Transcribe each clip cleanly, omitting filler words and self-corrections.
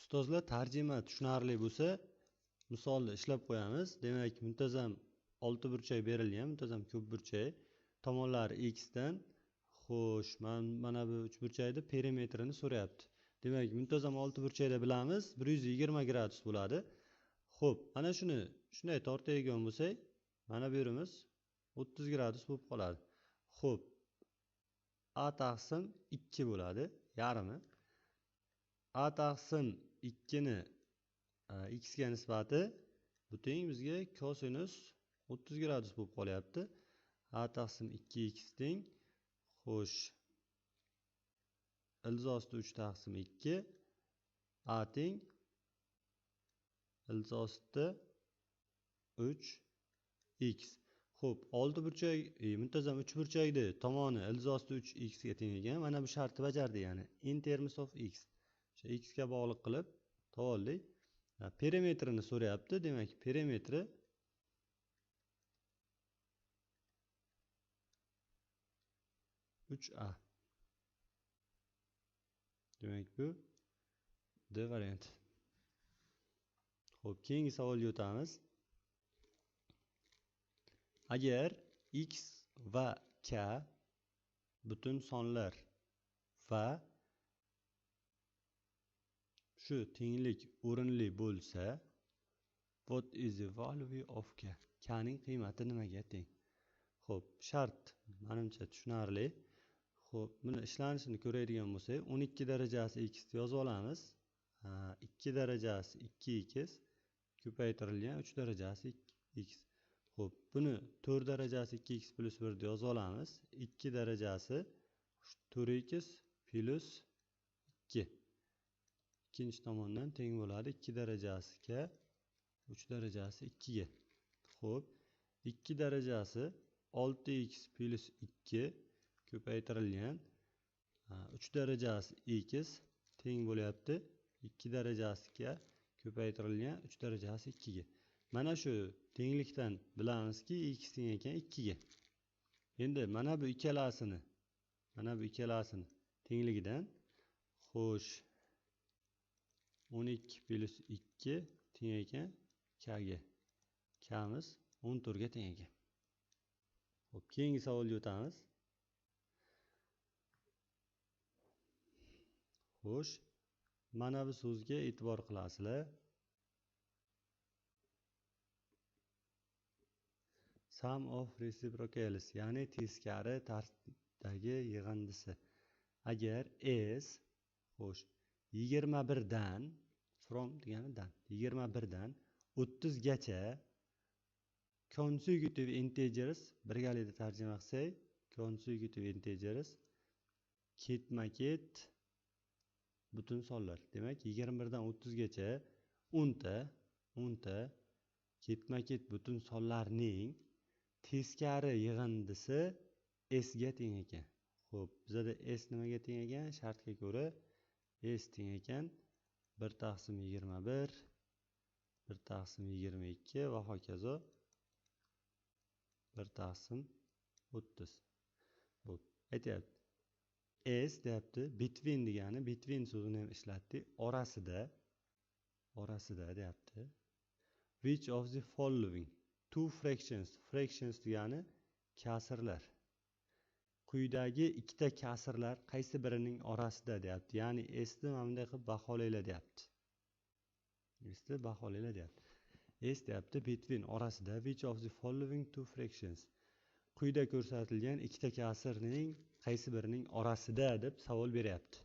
Ustozlar, tarjima tushunarli bo'lsa, misolni ishlab qo'yamiz. Demak, muntazam oltiburchak berilgan, muntazam ko'pburchak. Tomonlari x dan. Xo'sh, mana bu uchburchakni perimetrini so'rayapti. Demak, muntazam oltiburchakda bilamiz, 120 gradus bo'ladi. Xo'p, mana shunday tortadigan bo'lsak, mana bu yerimiz 30 gradus bo'lib qoladi. Xo'p, a taqsim 2 bo'ladi, yarmi. A taqsim 2 ni x ga nisbati bu teng bizga kosinus 30 gradus bo'lib qolyapti. A taqsim 2x teng. Xo'sh, ildizosti 3 taqsim 2 a teng ildizosti 3x. Xo'p, oltiburchak muntazam uchburchakni tomoni ildizosti 3x ga teng ekan. Mana bu shartni bajardi, ya'ni in terms of x. X ga bog'liq qilib to'g'rildik. Perimetrini so'rayapti. Demak, perimetri a. Demak, bu D varianti. Xo'p, keyingi savolga o'tamiz. Agar x va k butun sonlar va shu tenglik o'rinli bo'lsa, what is the value of k? K ning qiymati nimaga teng? Xo'p, shart menimcha tushunarli. Xo'p, buni ishlanishini ko'radigan bo'lsak, 12 darajasi x yozib olamiz. 2 darajasi 2x ko'paytirilgan 3 darajasi x. Xo'p, buni 4 darajasi 2x plus 1 deb yozib olamiz. 2 darajasi 4x plus 2. Ikkinchi tomondan teng bo'ladi 2 darajasiga 3 darajasi 2 ga. Xo'p, 2 darajasi 6x plus 2 ko'paytirilgan 3 darajasi x teng bo'lyapti 2 darajasiga ko'paytirilgan 3 darajasi 2 ga. Mana shu tenglikdan bilamizki x teng ekan 2 ga. Endi mana bu ikkalasini tengligidan xo'sh 12 plus 2 teng ekan k ga. K'miz 14 ga teng ekan. Xo'p, keyingi savolga o'tamiz. Xo'sh, mana bu so'zga e'tibor qilasizlar. Sum of reciprocals, ya'ni teskari tartibdagi yig'indisi. Agar s xo'sh 21 dan from deganidan 21 dan 30 gacha consecutive integers, birgalikda tarjima qilsak, consecutive integers ketma-ket butun sonlar. Demak, 21 dan 30 gacha 10 ta ketma-ket butun sonlarning teskari yig'indisi s ga teng ekan. Xo'p, bizda s nimaga teng ekan? Shartga ko'ra s teng ekan 1 taqsim 21, 1 taqsim 22 va hokazo 1 taqsim 30. Xo'p, aytyapti. S deyapti, between degani, between so'zini ham ishlatdik. Orasida deyapti. Which of the following two fractions degani kasrlar. Quyidagi ikkita kasrlar qaysi birining orasida deyapti. Ya'ni s'ni mana bunday qilib baholaylar deyapti. S deyapti between orasida, which of the following two fractions. Quyida ko'rsatilgan ikkita kasrning qaysi birining orasida deb savol beryapti.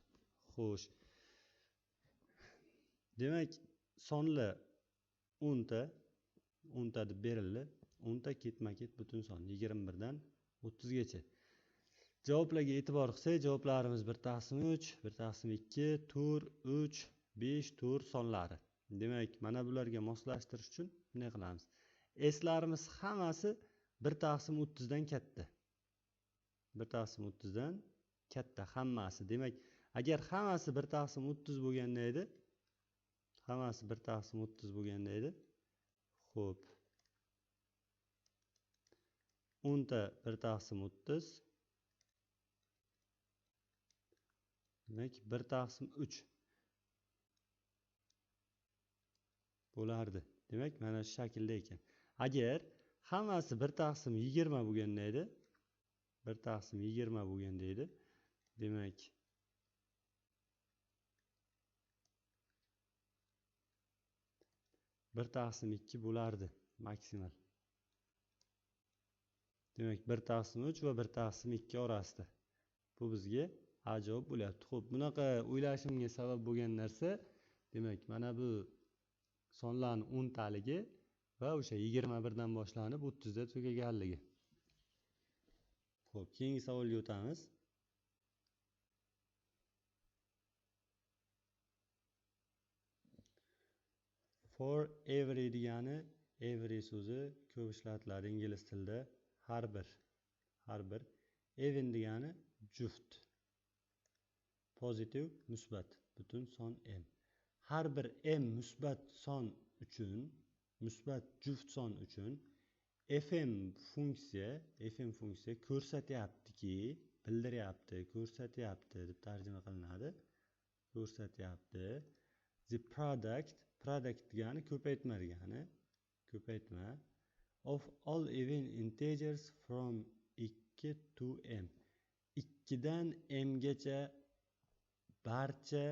Xo'sh. Demak, sonlar 10 ta deb berildi. 10 ta ketma-ket butun son 21 dan 30 gacha. Javoblarga e'tibor qilsak, javoblarimiz 1 taqsim 3, 1 taqsim 2, 4, 3, 5, 4 sonlari. Demak, mana bularga moslashtirish uchun bunday qilamiz. S'larimiz hammasi 1 taqsim 30 dan katta. 1 taqsim 30 dan katta hammasi. Demak, agar hammasi 1 taqsim 30 bo'lganda edi, xo'p. 10 ta 1 taqsim 30. Demak, 1 taqsim 3. bo'lardi. Demak, mana shu shaklda ekan. Agar hammasi 1/20 bo'lganda edi, 1/20 bo'lganda edi, demak 1/2 bo'lardi maksimal. Demak 1/3 va 1/2 orasida. Bu bizga A javob bo'lyapti. Xo'p, bunaqa o'ylashimga sabab bo'lgan narsa, demak, mana bu sonlarning 10 taligi va o'sha 21 dan boshlanib 30 da tugaganligi. Xo'p, keyingi savolga o'tamiz. For every degani, every so'zi ko'p ishlatiladi ingliz tilida. Har bir. Even degani juft. Pozitiv, musbat, butun son m. Har bir m musbat son uchun, musbat juft son uchun fm funksiya ko'rsatyaptiki, bildiryapti, ko'rsatyapti deb tarjima qilinadi. Ko'rsatyapti. The product degani ko'paytma degani. Ko'paytma of all even integers from 2 to m. 2 dan m gacha barcha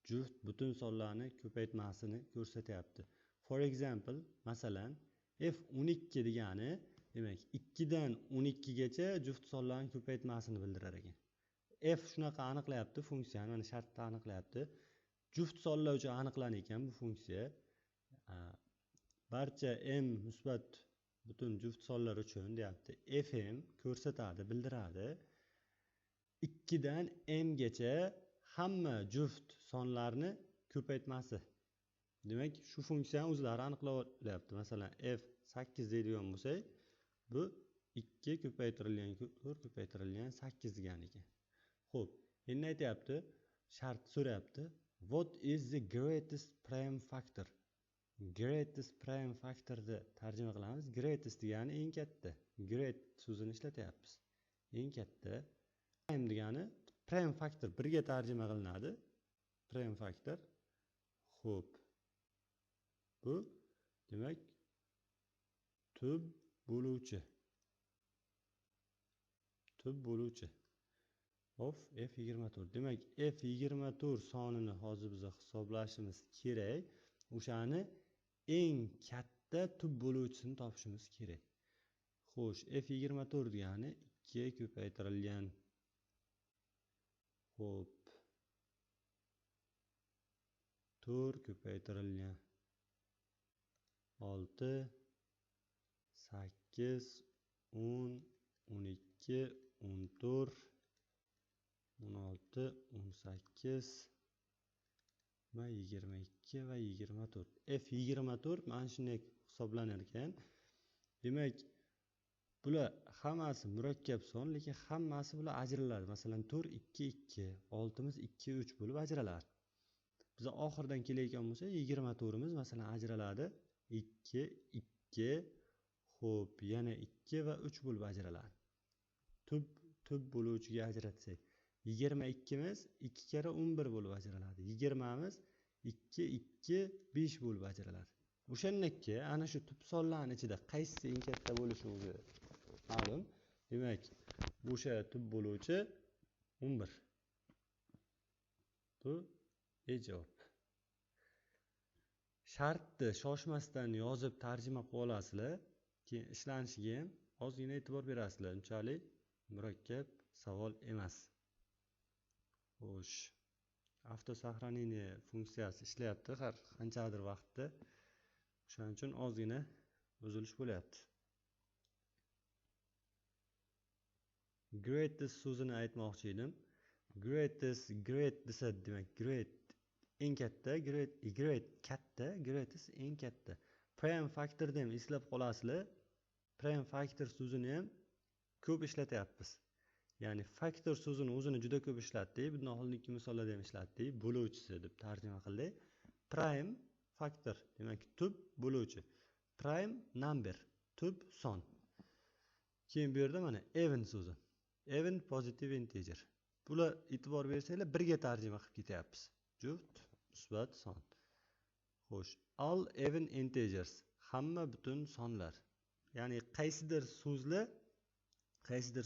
juft butun sonlarni ko'paytmasini ko'rsatyapti. For example, masalan, f12 degani, demak, 2 dan 12 gacha juft sonlarning ko'paytmasini bildirar ekan. F shunaqa aniqlayapti funksiyani, mana shartda aniqlayapti. Juft sonlar uchun aniqlanar ekan bu funksiya. Barcha m musbat butun juft sonlar uchun deyapti. Fm ko'rsatadi, bildiradi. 2 dan m gacha hamma juft sonlarni ko'paytmasi. Demak, shu funksiyani o'zlari aniqlayapti. Masalan, f8 deydigan bo'lsak, bu 2 ko'paytirilgan 4 ko'paytirilgan 8 degan ekan. Xo'p, endi aytayapti, shart so'rayapti. What is the greatest prime factor? Greatest prime factorni tarjima qilamiz. Greatest degani eng katta. Great so'zini ishlatyapmiz. Eng katta. Prime degani prime factor birga tarjima qilinadi. Prime factor. Xo'p. Bu demak tub bo'luvchi. Tub bo'luvchi of f24. Demak, f24 sonini hozir biz hisoblashimiz kerak. O'shani eng katta tub bo'luvchisini topishimiz kerak. Xo'sh, f24 degani 2 ko'paytirilgan. Xo'p. 4 ko'paytirilgan 6 8 10 12 14 16 18 va 22 va 24. F24 mana shunday hisoblanar ekan. Demak, bular hammasi murakkab son, lekin hammasi bular ajraladi. Masalan, 4 2 2, 6miz 2 3 bo'lib ajraladi. Biz oxirdan kelayotgan bo'lsa, 24imiz masalan ajraladi. 2 2, xo'p, yana 2 va 3 bo'lib ajraladi. Tub bo'luvchiga ajratsak, 22miz 2 kara 11 bo'lib ajraladi. 20miz 2 2 5 bo'lib ajraladi. O'shandakka ana shu tub sonlarning ichida qaysi eng katta bo'lishi o'zi ma'lum. Demak, o'sha tub bo'luvchi 11. Bu javob. Shartni shoshmasdan yozib tarjima qilib olasizlar. Keyin ishlanishiga ham ozgina e'tibor berasizlar. Unchalik murakkab savol emas. Xo'sh. Avtosahraniniya funksiyasi ishlayapti har qanchadir vaqtda. Shuning uchun ozgina uzilish bo'lyapti. Greatest so'zini aytmoqchi edim. Great desa, demak, great eng katta, great katta, greatest eng katta. Prime factorni ham eslab qolasizlar. Prime factor so'zini ham ko'p ishlatyapmiz. Ya'ni factor so'zini o'zini juda ko'p ishlatdik. Bundan oldingi misollarda ham ishlatdik. Bo'luvchisi deb tarjima qildik. Prime factor, demak tub bo'luvchi. Prime number, tub son. Keyin bu yerda mana even so'zi. Even positive integer. Bular e'tibor bersanglar birga tarjima qilib ketyapmiz. Juft, musbat son. Xo'sh, all even integers, hamma butun sonlar. Ya'ni qaysidir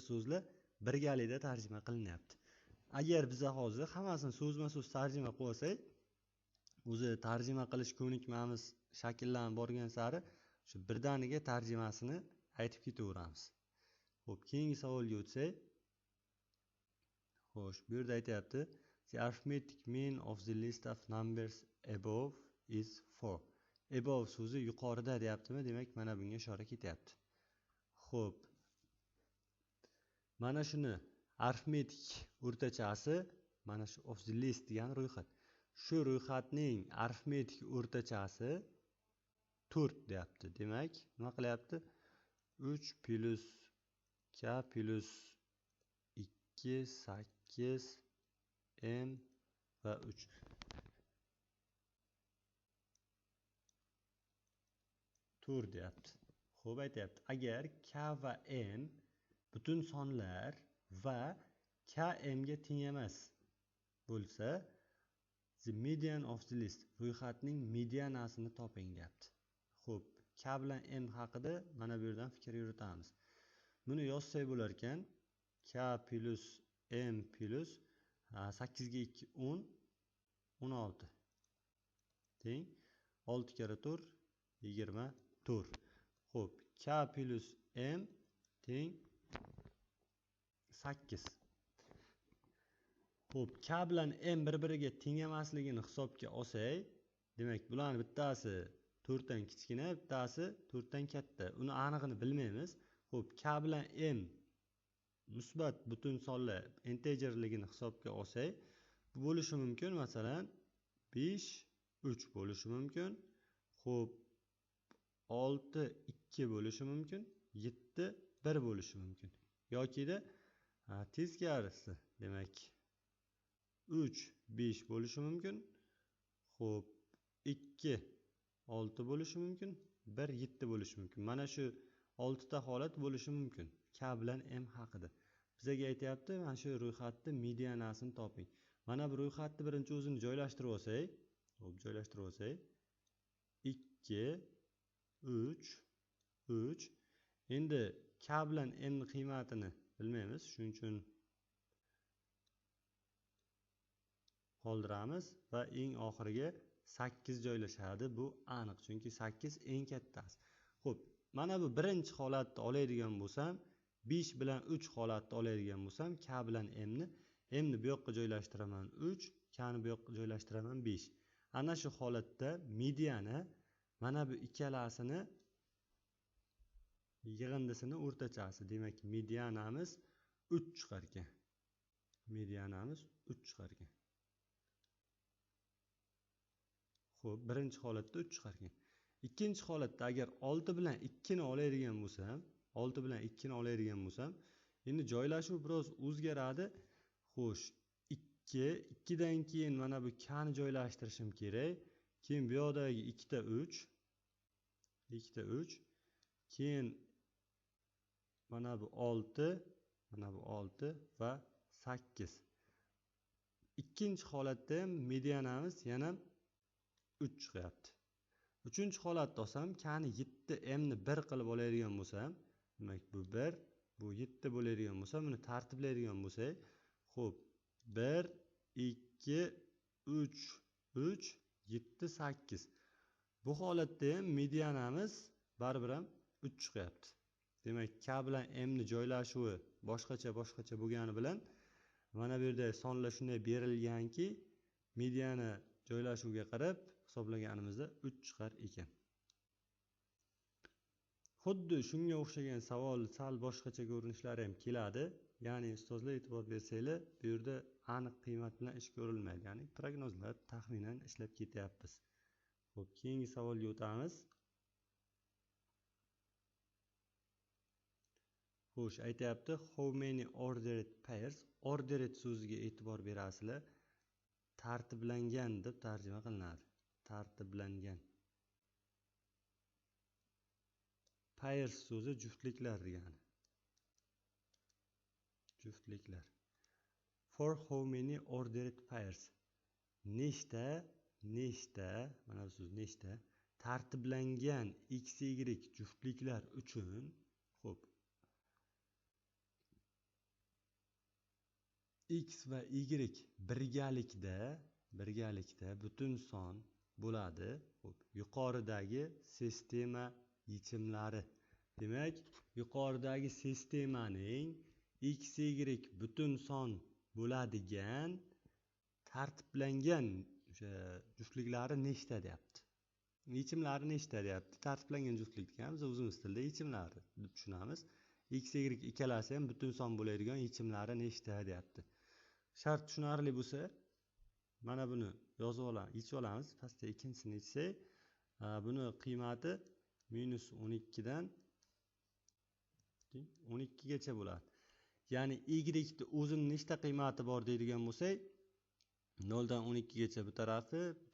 so'zlar birgalikda tarjima qilinyapti. Agar biz hozir hammasini so'zma-so'z tarjima qilib olsak, o'zi tarjima qilish ko'nikmamiz shakllanib borgan sari shu birdaniga tarjimasini aytib ketaveramiz. Xo'p, keyingi savolga o'tsak. Xo'sh, bu yerda aytayapti, the arithmetic mean of the list of numbers above is 4. Above so'zi yuqorida deyaptimi? Demak, mana bunga ishora ketyapti. Xo'p. Mana shuni arifmetik o'rtachasi, mana shu of the list degan ro'yxat. Shu ro'yxatning arifmetik o'rtachasi 4 deyapti. Demak, nima qilyapti? 3 plus k plus 2 8 m va 3. Tur deyapti. Xo'p, aytayapti, agar k va n butun sonlar va k m ga teng emas bo'lsa, the median of the list, ro'yxatning medianasini toping deyapti. Xo'p, k bilan m haqida mana bu yerdan fikr yuritamiz. Buni yozsak bo'lar ekan, k plus m plus 8 ga 2 10 16 teng 6 kere 4 24. Xo'p, k plus m teng 8. Xo'p, k bilan m bir-biriga teng emasligini hisobga olsak, demak, bularning bittasi 4 dan kichkina, bittasi 4 dan katta. Uni aniqini bilmaymiz. Xo'p, k bilan m musbat butun sonlar integerligini hisobga olsak, bu bo'lishi mumkin, masalan, 5 3 bo'lishi mumkin. Xo'p, 6 2 bo'lishi mumkin, 7 1 bo'lishi mumkin. Yoki-da teskarisi, demak 3 5 bo'lishi mumkin. Xo'p, 2 6 bo'lishi mumkin, 1 7 bo'lishi mumkin. Mana shu 6 ta holat bo'lishi mumkin. K bilan m haqida. Bizga aytayapti, mana shu ro'yxatni medianasini toping. Mana bu ro'yxatni birinchi o'zini joylashtirib olsak, xo'p, joylashtirib olsak, 2 3 3. Endi k bilan m ning qiymatini bilmaymiz, shuning uchun qoldiramiz va eng oxiriga 8 joylashadi. Bu aniq, chunki 8 eng kattasi. Xo'p, mana bu birinchi holatni oladigan bo'lsam, 5 bilan 3 holatni oladigan bo'lsam, k bilan m ni bu yoqqa joylashtiraman 3, k ni bu yoqqa joylashtiraman 5. Ana shu holatda mediana mana bu ikkalasini yig'indisini o'rtachasi. Demak, medianamiz 3 chiqar ekan. Medianamiz 3 chiqar ekan. Xo'p, birinchi holatda 3 chiqar ekan. Ikkinchi holatda agar 6 bilan 2 ni oladigan bo'lsam, endi joylashuv biroz o'zgaradi. Xo'sh, 2 dan keyin mana bu k ni joylashtirishim kerak. Keyin bu yoqdagi 2 ta 3, keyin mana bu 6 va 8. Ikkinchi holatda ham medianamiz yana 3 chiqyapti. Uchinchi holatda olsam, k ni 7 m ni 1 qilib oladigan bo'lsam, demak bu 1, bu 7 bo'ladigan bo'lsa, buni tartiblaydigan bo'lsak, xo'p, 1 2 3 3 7 8. Bu holatda ham medianamiz baribir ham 3 chiqyapti. Demak, k bilan m ni joylashuvi boshqacha bo'lgani bilan mana bu yerda sonlar shunday berilganki, mediana joylashuviga qarab hisoblaganimizda 3 chiqar ekan. Xuddi shunga o'xshagan savol sal boshqacha ko'rinishlari ham keladi. Ya'ni ustozlar e'tibor bersanglar, bu yerda aniq qiymat bilan ish ko'rilmaydi. Ya'ni prognozlar, taxminan ishlab ketyapmiz. Xo'p, keyingi savolga o'tamiz. Xo'sh, aytayapti, how many ordered pairs? Ordered so'ziga e'tibor berasizlar. Tartiblangan deb tarjima qilinadi. Tartiblangan. Pairs so'zi juftliklar degani. Juftliklar. For how many ordered pairs? Nechta nechta, mana bu so'z nechta tartiblangan x y juftliklar uchun, xo'p, x va y birgalikda butun son bo'ladi. Xo'p, yuqoridagi sistema yechimlari. Demak, yuqoridagi sistemaning x y butun son bo'ladigan tartiblangan o'sha juftliklari nechta deyapti. Yechimlari nechta deyapti. Tartiblangan juftlik degan biz o'zimiz tilda yechimlari deb tushunamiz. X y ikkalasi ham butun son bo'ladigan yechimlari nechta deyapti. Shart tushunarli bo'lsa, mana buni yozib olamiz, yechib olamiz. Pastda ikkinchisini yechsak, buni qiymati -12 dan 12 gacha bo'ladi. Ya'ni y ni o'zini nechta qiymati bor deydigan bo'lsak, 0 dan 12 gacha bu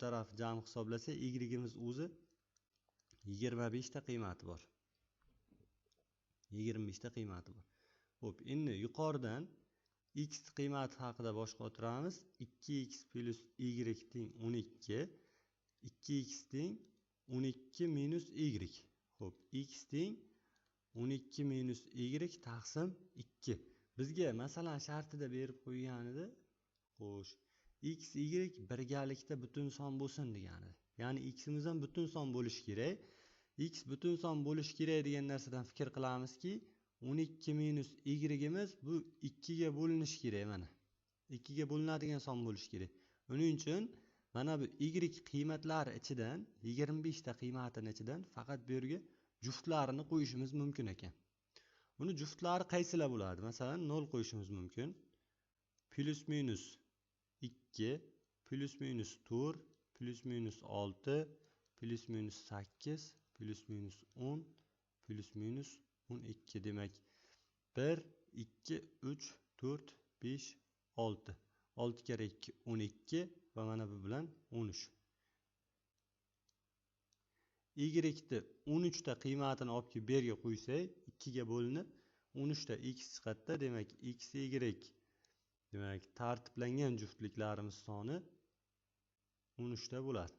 taraf jami hisoblasa, y imiz o'zi 25 ta qiymati bor. 25 ta qiymati bor. Xo'p, endi yuqoridan x qiymati haqida bosh qotiramiz. 2x plus y teng 12. 2x teng 12 minus y. Xo'p, x teng 12 minus y taqsim 2. Bizga masalan shartida berib qo'ygan edi. Xo'sh, x y birgalikda butun son bo'lsin degani. Ya'ni x imiz ham butun son bo'lishi kerak. X butun son bo'lishi kerak degan narsadan fikr qilamizki, 12 minus y imiz bu 2 ga bo'linishi kerak mana. 2 ga bo'linadigan son bo'lishi kerak. Uning uchun mana bu y qiymatlari ichidan 25 ta qiymatining ichidan faqat bu yerga juftlarini qo'yishimiz mumkin ekan. Buni juftlari qaysilar bo'ladi? Masalan, 0 qo'yishimiz mumkin. Plus minus 2, plus minus 4, plus minus 6, plus minus 8, plus minus 10, plus minus 12 demak 1, 2, 3, 4, 5, 6. 6 kere 2 12 va mana bu bilan 13. Y ni 13 ta qiymatini olib kelib berga qo'ysak, 2 ga bo'linib 13 ta x chiqadi. Demak, x y demak, tartiblangan juftliklarimiz soni 13 ta bo'ladi.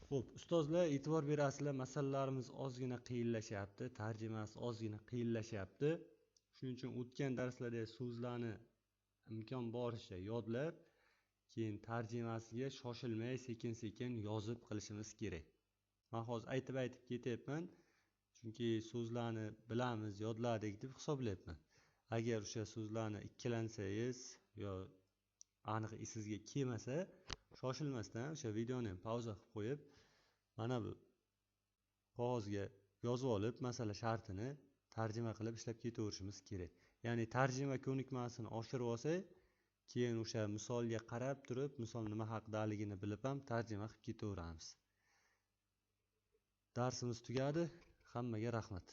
Xo'p, ustozlar e'tibor berasizlar, masalalarimiz ozgina qiyinlashyapti, tarjimasi ozgina qiyinlashyapti. Shuning uchun o'tgan darslarda so'zlarni imkon boricha yodlab, keyin tarjimasiga shoshilmay sekin-sekin yozib qilishimiz kerak. Men hozir aytib ketyapman, chunki so'zlarni bilamiz, yodladik deb hisoblayapman. Agar o'sha so'zlarni ikkilansangiz yo aniq esingizga kelmasa, shoshilmasdan o'sha videoni ham pauza qilib qo'yib, mana bu qog'ozga yozib olib, masala shartini tarjima qilib ishlab ketaverishimiz kerak. Ya'ni tarjima ko'nikmasini oshirib olsak, keyin o'sha misolga qarab turib, misol nima haqdaligini bilib ham tarjima qilib ketaveramiz. Darsimiz tugadi. Hammaga rahmat.